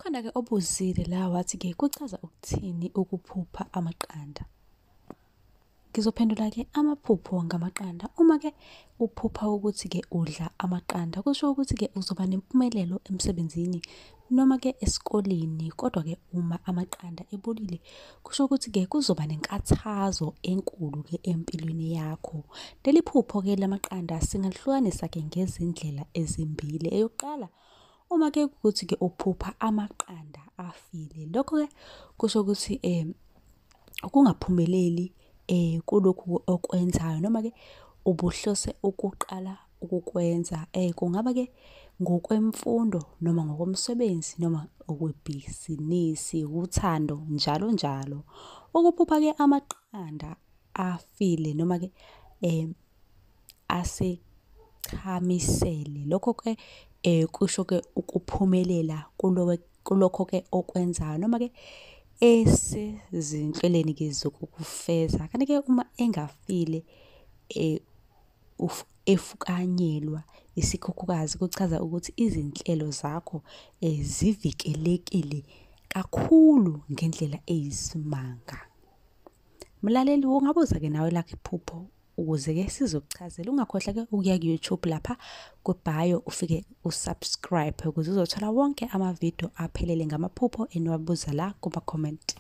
Kukhona-ke obuzile la wathi-ke kuchaza ukuthini ukuphupha amaqanda. Ngizophendula-ke amaphupho ngamaqanda. Uma-ke uphupha ukuthi-ke udla amaqanda, kusho ukuthi-ke uzoba nempumelelo emsebenzini noma-ke esikoleni. Kodwa-ke uma amaqanda ebolile, kusho ukuthi-ke kuzoba nenkathazo enkulu-ke empilweni yakho. Leli phupho-ke lamaqanda singalihlukanisa-ke ngezindlela ezimbili. Eyokuqala, uma-ke kukuthi-ke uphupha amaqanda afile, lokho-ke kusho ukuthi ukungaphumeleli kulokhu okwenzayo noma-ke ubuhlose ukuqala ukukwenza. Kungaba-ke ngokwemfundo noma ngokomsebenzi noma okwebhizinisi, uthando, njalo njalo. Ukuphupha-ke amaqanda afile noma-ke asechamisele, lokho-ke kusho-ke ukuphumelela kulokho-ke okwenzayo noma-ke esezinhlelweni-ke zokukufeza. Kanti-ke uma engafile efukanyelwa isikhukhukazi, kuchaza ukuthi izinhlelo zakho zivikelekile kakhulu ngendlela eyisimanga. Mlaleli, ungabuza-ke nawe lakho iphupho ukuze-ke sizokuchazela. Ungakhohlwa-ke ukuya ku-YouTube lapha ku-bio ufike usubscribe ukuze uzothola wonke amavidiyo aphelele ngamaphupho eniwabuza la kuma-comment.